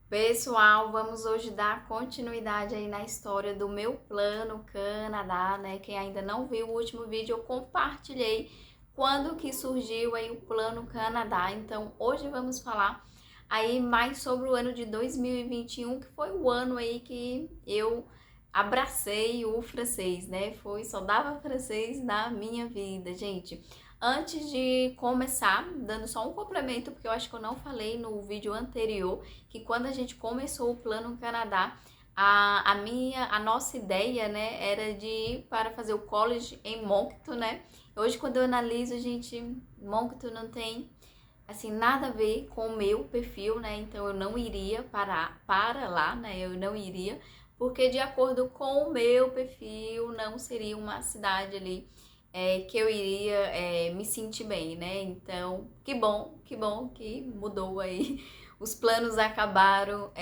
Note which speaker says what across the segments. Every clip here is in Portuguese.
Speaker 1: Pessoal, vamos hoje dar continuidade aí na história do meu plano Canadá, né? Quem ainda não viu o último vídeo, eu compartilhei quando que surgiu aí o plano Canadá. Então, hoje vamos falar aí mais sobre o ano de 2021, que foi o ano aí que eu abracei o francês, né? Só dava francês na minha vida, gente. Antes de começar, dando só um complemento, porque eu acho que eu não falei no vídeo anterior, que quando a gente começou o Plano Canadá, a nossa ideia, né, era de ir para fazer o college em Moncton, né? Hoje, quando eu analiso, gente, Moncton não tem, assim, nada a ver com o meu perfil, né? Então, eu não iria para lá, né? Eu não iria, porque de acordo com o meu perfil, não seria uma cidade ali que eu iria me sentir bem, né? Então, que bom que mudou aí. Os planos acabaram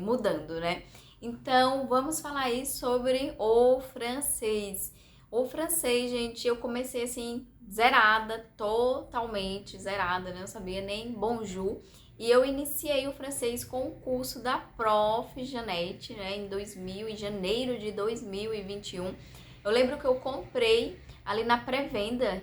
Speaker 1: mudando, né? Então, vamos falar aí sobre o francês. O francês, gente, eu comecei assim, zerada, totalmente zerada, né? Não sabia nem bonjour. E eu iniciei o francês com o curso da Prof. Janete, né? Em janeiro de 2021. Eu lembro que eu comprei ali na pré-venda,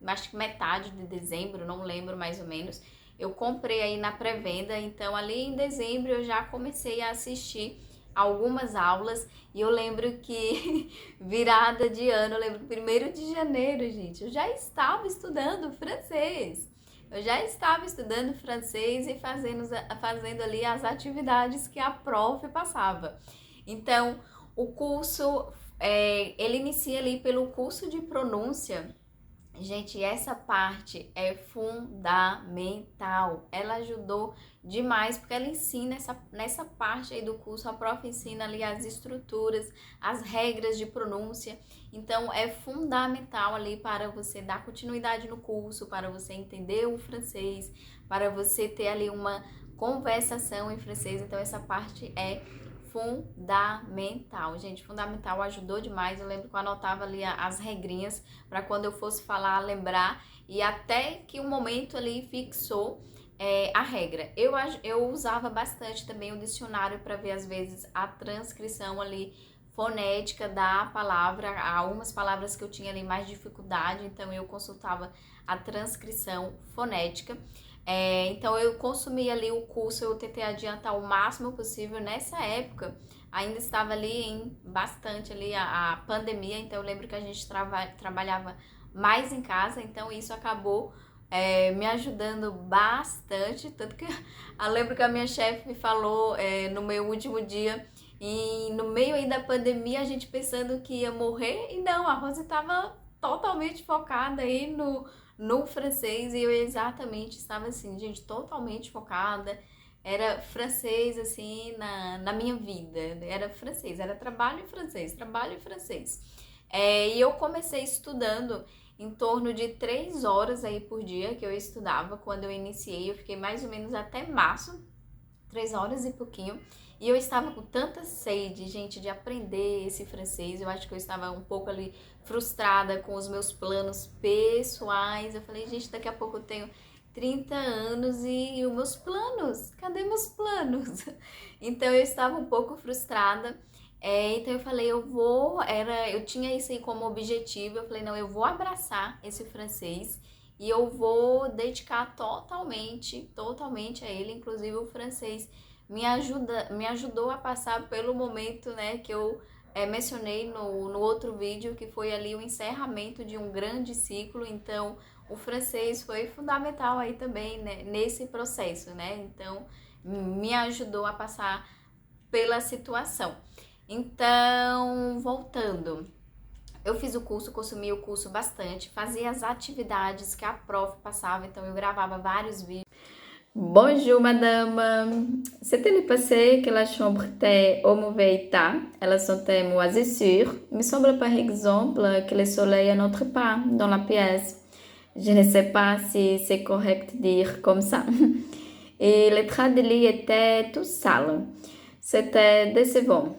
Speaker 1: acho que metade de dezembro, não lembro mais ou menos. Eu comprei aí na pré-venda, então ali em dezembro eu já comecei a assistir algumas aulas e eu lembro que virada de ano, eu lembro 1º de janeiro, gente, eu já estava estudando francês. Eu já estava estudando francês e fazendo ali as atividades que a prof passava. Então, o curso, ele inicia ali pelo curso de pronúncia. Gente, essa parte é fundamental. Ela ajudou demais, porque ela ensina nessa parte aí do curso, a prof ensina ali as estruturas, as regras de pronúncia. Então, é fundamental ali para você dar continuidade no curso, para você entender o francês, para você ter ali uma conversação em francês. Então, essa parte é fundamental, gente, fundamental, ajudou demais. Eu lembro que eu anotava ali as regrinhas para quando eu fosse falar, lembrar, e até que o momento ali fixou a regra. Eu usava bastante também o dicionário para ver, às vezes, a transcrição ali fonética da palavra, algumas palavras que eu tinha ali mais dificuldade, então eu consultava a transcrição fonética. Então eu consumi ali o curso, eu tentei adiantar o máximo possível. Nessa época ainda estava ali em bastante ali a pandemia, então eu lembro que a gente trabalhava mais em casa, então isso acabou me ajudando bastante, tanto que eu lembro que a minha chefe me falou no meu último dia, e no meio aí da pandemia, a gente pensando que ia morrer, e não, a Rosa estava totalmente focada aí no francês, e eu exatamente estava assim, gente, totalmente focada. Era francês, assim, na minha vida. Era francês, era trabalho e francês, trabalho e francês. E eu comecei estudando em torno de 3 horas aí por dia que eu estudava quando eu iniciei. Eu fiquei mais ou menos até março, 3 horas e pouquinho. E eu estava com tanta sede, gente, de aprender esse francês. Eu acho que eu estava um pouco ali frustrada com os meus planos pessoais. Eu falei, gente, daqui a pouco eu tenho 30 anos e os meus planos? Cadê meus planos? Então eu estava um pouco frustrada. Então eu falei, eu tinha isso aí como objetivo. Eu falei, não, eu vou abraçar esse francês e eu vou dedicar totalmente a ele, inclusive o francês me ajudou a passar pelo momento, né, que eu mencionei no outro vídeo, que foi ali o encerramento de um grande ciclo. Então o francês foi fundamental aí também, né, nesse processo, né? Então me ajudou a passar pela situação. Então, voltando, eu fiz o curso, consumi o curso bastante, fazia as atividades que a prof passava, então eu gravava vários vídeos. Bonjour madame, c'était le passé que la chambre était au mauvais état, elles sont moisissures. Il me semble par exemple que le soleil n'entre pas dans la pièce. Je ne sais pas si c'est correct de dire comme ça. Et le drap de lit était tout sale. C'était décevant.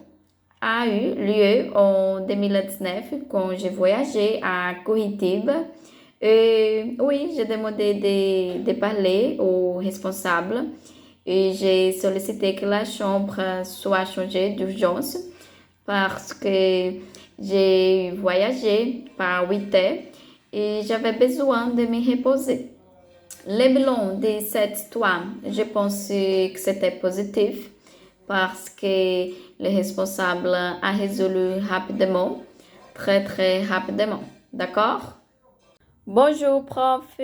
Speaker 1: A eu lieu en 2019 quand j'ai voyagé à Curitiba. Et oui, j'ai demandé de parler au responsable et j'ai sollicité que la chambre soit changée d'urgence parce que j'ai voyagé par 8 heures et j'avais besoin de me reposer. Le bilan de cette histoire, je pense que c'était positif parce que le responsable a résolu rapidement, très rapidement. D'accord? Bonjour, prof.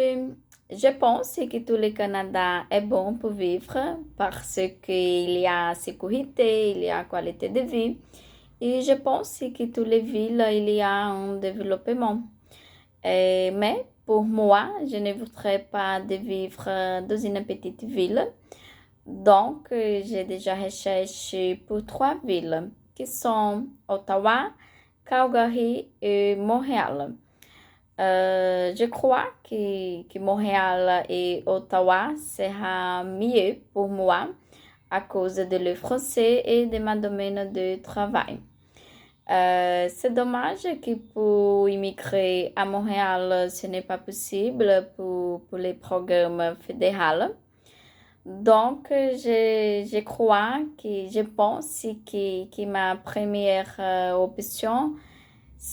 Speaker 1: Je pense que tout le Canada est bon pour vivre parce qu'il y a sécurité, il y a qualité de vie. Et je pense que toutes les villes, il y a un développement. Mais pour moi, je ne voudrais pas de vivre dans une petite ville. Donc, j'ai déjà recherché pour 3 villes, qui sont Ottawa, Calgary et Montréal. Je crois que Montréal et Ottawa sera mieux pour moi à cause de le français et de mon domaine de travail. C'est dommage que pour immigrer à Montréal, ce n'est pas possible pour les programmes fédéraux. Donc, je crois que je pense que ma première opção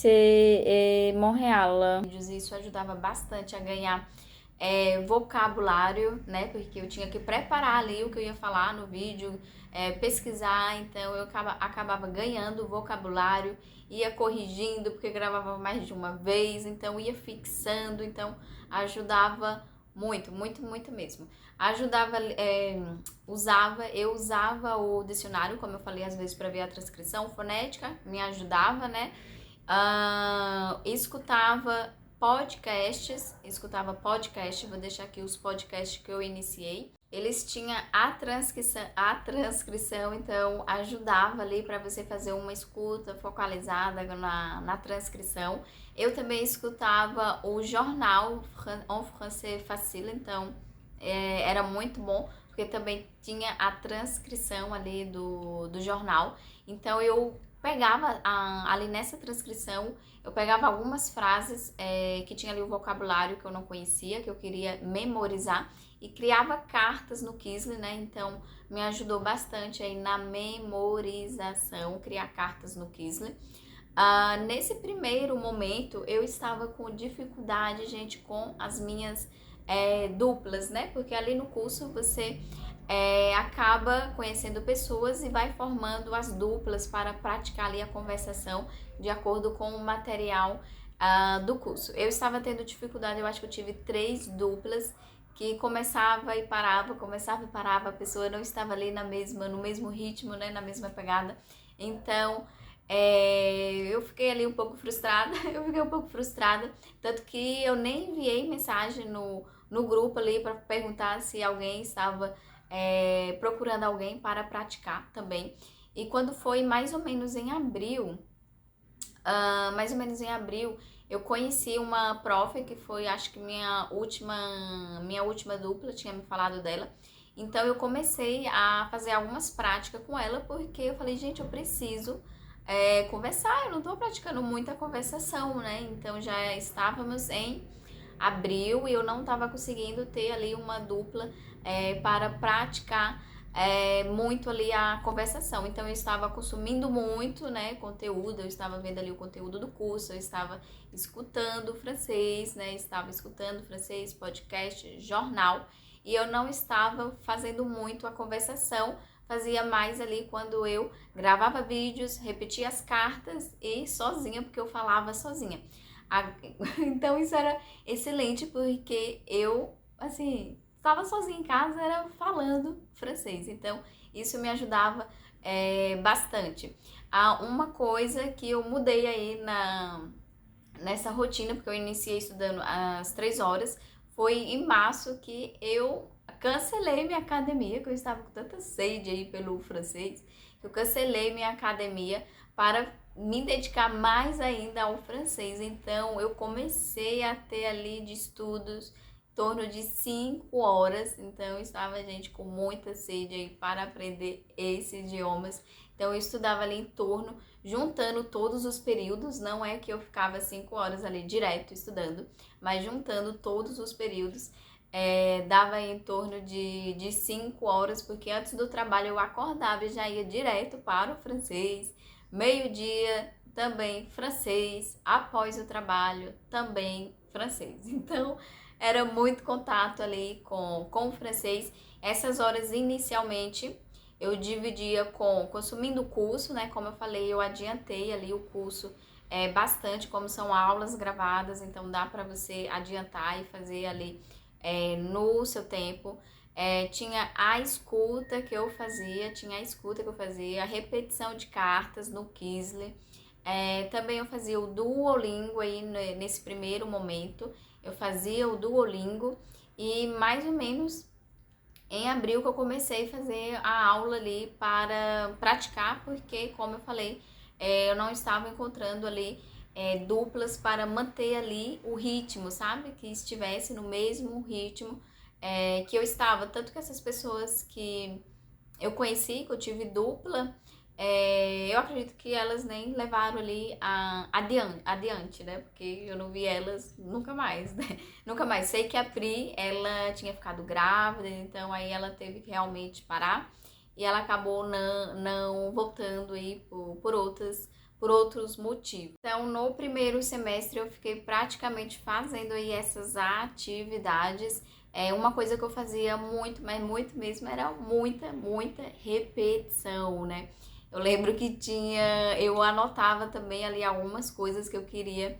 Speaker 1: é Montreal. Isso ajudava bastante a ganhar vocabulário, né? Porque eu tinha que preparar ali o que eu ia falar no vídeo, pesquisar, então eu acabava ganhando vocabulário, ia corrigindo, porque gravava mais de uma vez, então ia fixando, então ajudava muito mesmo. Ajudava, eu usava o dicionário, como eu falei, às vezes para ver a transcrição fonética, me ajudava, né? Escutava podcasts, vou deixar aqui os podcasts que eu iniciei. Eles tinham a transcrição, então ajudava ali para você fazer uma escuta focalizada na transcrição. Eu também escutava o jornal En Français Facile, então era muito bom, porque também tinha a transcrição ali do jornal. Então eu pegava ali nessa transcrição, eu pegava algumas frases que tinha ali o vocabulário que eu não conhecia, que eu queria memorizar, e criava cartas no Quizlet, né? Então me ajudou bastante aí na memorização, criar cartas no Quizlet. Nesse primeiro momento eu estava com dificuldade, gente, com as minhas duplas, né? Porque ali no curso você acaba conhecendo pessoas e vai formando as duplas para praticar ali a conversação de acordo com o material do curso. Eu estava tendo dificuldade, eu acho que eu tive 3 duplas que começava e parava, a pessoa não estava ali no mesmo ritmo, né, na mesma pegada. Então, eu fiquei ali um pouco frustrada, tanto que eu nem enviei mensagem no grupo ali para perguntar se alguém estava procurando alguém para praticar também. E quando foi mais ou menos em abril, eu conheci uma prof que foi, acho que minha última dupla, tinha me falado dela. Então eu comecei a fazer algumas práticas com ela, porque eu falei, gente, eu preciso conversar, eu não tô praticando muita conversação, né? Então já estávamos em abril e eu não estava conseguindo ter ali uma dupla para praticar muito ali a conversação. Então eu estava consumindo muito, né, conteúdo, eu estava vendo ali o conteúdo do curso, eu estava escutando francês, né, podcast, jornal, e eu não estava fazendo muito a conversação, fazia mais ali quando eu gravava vídeos, repetia as cartas e sozinha, porque eu falava sozinha. Então isso era excelente, porque eu, assim, estava sozinha em casa, era falando francês. Então isso me ajudava bastante. Uma coisa que eu mudei aí nessa rotina, porque eu iniciei estudando às 3 horas, foi em março que eu cancelei minha academia, que eu estava com tanta sede aí pelo francês, que eu cancelei minha academia para me dedicar mais ainda ao francês. Então eu comecei a ter ali de estudos em torno de 5 horas, então eu estava, gente, com muita sede aí para aprender esses idiomas. Então eu estudava ali em torno, juntando todos os períodos, não é que eu ficava 5 horas ali direto estudando, mas juntando todos os períodos, dava em torno de 5 horas, porque antes do trabalho eu acordava e já ia direto para o francês. Meio-dia também francês, após o trabalho também francês. Então era muito contato ali com o francês. Essas horas inicialmente eu dividia com consumindo o curso, né? Como eu falei, eu adiantei ali o curso bastante, como são aulas gravadas, então dá para você adiantar e fazer ali no seu tempo. Tinha a escuta que eu fazia, a repetição de cartas no Quizlet. Também eu fazia o Duolingo aí nesse primeiro momento, eu fazia o Duolingo e mais ou menos em abril que eu comecei a fazer a aula ali para praticar, porque, como eu falei, eu não estava encontrando ali duplas para manter ali o ritmo, sabe? Que estivesse no mesmo ritmo que eu estava. Tanto que essas pessoas que eu conheci, que eu tive dupla, eu acredito que elas nem levaram ali adiante, né? Porque eu não vi elas nunca mais, né? Nunca mais. Sei que a Pri, ela tinha ficado grávida, então aí ela teve que realmente parar. E ela acabou não voltando aí por outros motivos. Então, no primeiro semestre eu fiquei praticamente fazendo aí essas atividades. Uma coisa que eu fazia muito, mas muito mesmo, era muita repetição, né? Eu lembro que eu anotava também ali algumas coisas que eu queria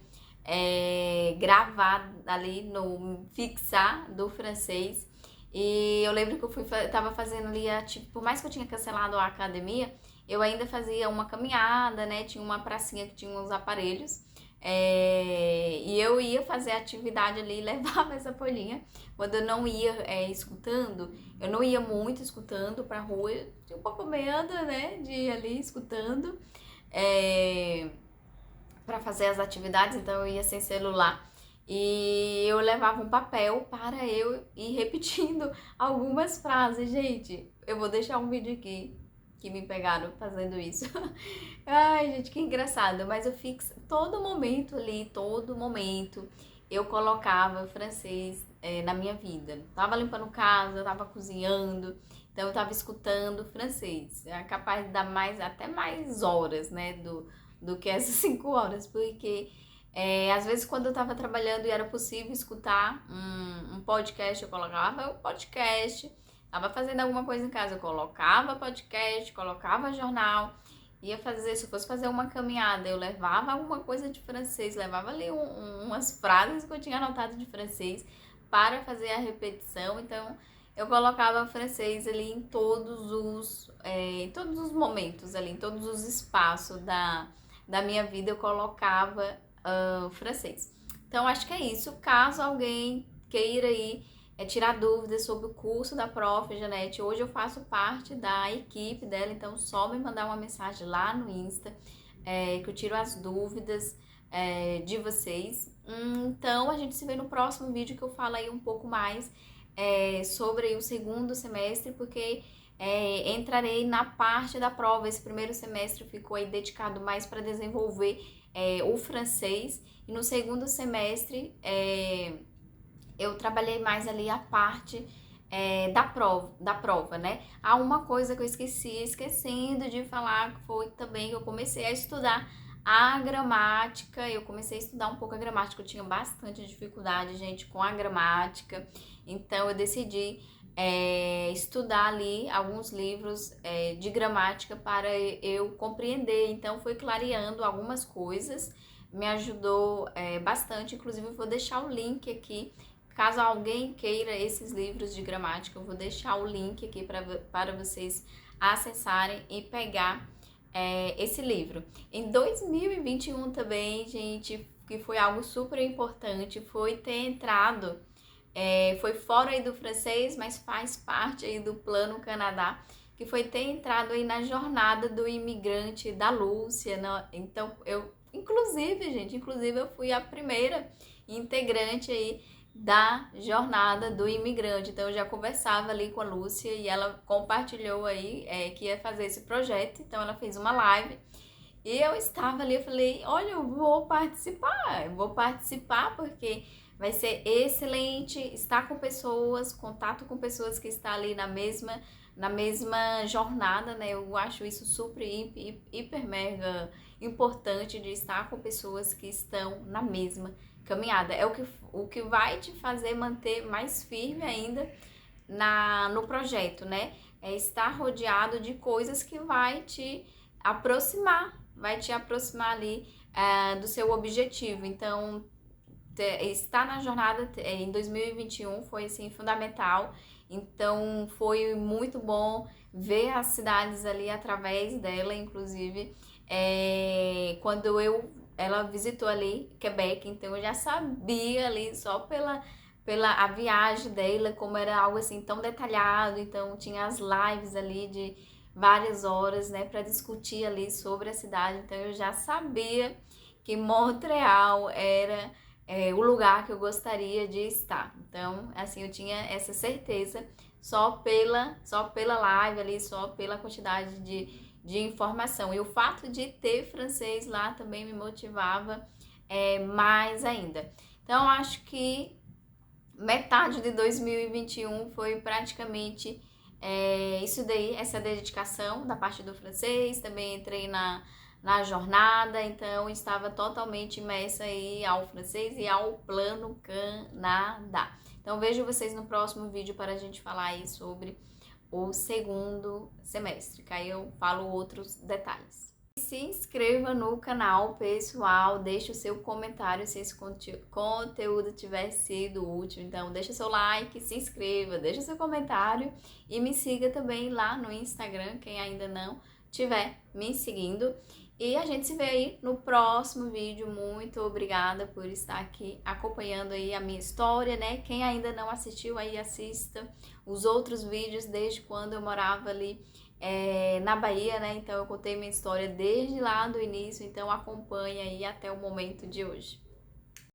Speaker 1: gravar ali, fixar do francês. E eu lembro que tava fazendo ali, tipo, por mais que eu tinha cancelado a academia, eu ainda fazia uma caminhada, né? Tinha uma pracinha que tinha uns aparelhos. E eu ia fazer atividade ali e levava essa folhinha. Quando eu não ia escutando, eu não ia muito escutando pra rua, eu tinha um pouco medo, né, de ir ali escutando pra fazer as atividades, então eu ia sem celular. E eu levava um papel para eu ir repetindo algumas frases. Gente, eu vou deixar um vídeo aqui que me pegaram fazendo isso. Ai, gente, que engraçado. Mas eu fiz todo momento ali, todo momento, eu colocava francês na minha vida. Tava limpando casa, tava cozinhando, então eu tava escutando francês. É capaz de dar até mais horas, né, do que essas 5 horas, porque às vezes quando eu tava trabalhando e era possível escutar um podcast, eu colocava o podcast. Tava fazendo alguma coisa em casa, eu colocava podcast, colocava jornal, ia fazer, se eu fosse fazer uma caminhada, eu levava alguma coisa de francês, levava ali umas frases que eu tinha anotado de francês para fazer a repetição. Então eu colocava francês ali em todos os momentos ali, em todos os espaços da minha vida eu colocava francês. Então acho que é isso. Caso alguém queira ir tirar dúvidas sobre o curso da Prof. Janete, hoje eu faço parte da equipe dela, então só me mandar uma mensagem lá no Insta que eu tiro as dúvidas de vocês. Então a gente se vê no próximo vídeo, que eu falo aí um pouco mais sobre aí o segundo semestre, porque entrarei na parte da prova. Esse primeiro semestre ficou aí dedicado mais para desenvolver o francês, e no segundo semestre eu trabalhei mais ali a parte da prova, né? Há uma coisa que eu esquecendo de falar, que foi também que eu comecei a estudar a gramática. Eu comecei a estudar um pouco a gramática, eu tinha bastante dificuldade, gente, com a gramática, então eu decidi estudar ali alguns livros de gramática para eu compreender. Então foi clareando algumas coisas, me ajudou bastante. Inclusive eu vou deixar o link aqui, caso alguém queira esses livros de gramática, eu vou deixar o link aqui para vocês acessarem e pegar esse livro. Em 2021 também, gente, que foi algo super importante, foi ter entrado, foi fora aí do francês, mas faz parte aí do Plano Canadá, que foi ter entrado aí na jornada do imigrante da Lúcia, né? Então inclusive eu fui a primeira integrante aí da jornada do imigrante. Então eu já conversava ali com a Lúcia e ela compartilhou aí que ia fazer esse projeto. Então ela fez uma live e eu estava ali, eu falei, olha, eu vou participar porque vai ser excelente estar com pessoas, contato com pessoas que estão ali na mesma jornada, né? Eu acho isso super, hiper, mega importante de estar com pessoas que estão na mesma caminhada. É o que vai te fazer manter mais firme ainda no projeto, né? É estar rodeado de coisas que vai te aproximar ali do seu objetivo. Então, estar na jornada em 2021 foi assim fundamental. Então foi muito bom ver as cidades ali através dela, inclusive quando ela visitou ali Quebec, então eu já sabia ali só pela a viagem dela, como era algo assim tão detalhado. Então tinha as lives ali de várias horas, né, para discutir ali sobre a cidade. Então eu já sabia que Montreal era o lugar que eu gostaria de estar. Então, assim, eu tinha essa certeza só pela live ali, só pela quantidade de informação. E o fato de ter francês lá também me motivava mais ainda. Então, acho que metade de 2021 foi praticamente isso daí, essa dedicação da parte do francês. Também entrei na jornada, então estava totalmente imersa aí ao francês e ao Plano Canadá. Então vejo vocês no próximo vídeo para a gente falar aí sobre o segundo semestre, que aí eu falo outros detalhes. Se inscreva no canal, pessoal, deixe o seu comentário se esse conteúdo tiver sido útil. Então deixa seu like, se inscreva, deixa seu comentário e me siga também lá no Instagram, quem ainda não tiver me seguindo. E a gente se vê aí no próximo vídeo. Muito obrigada por estar aqui acompanhando aí a minha história, né? Quem ainda não assistiu aí, assista os outros vídeos desde quando eu morava ali na Bahia, né? Então eu contei minha história desde lá do início, então acompanha aí até o momento de hoje.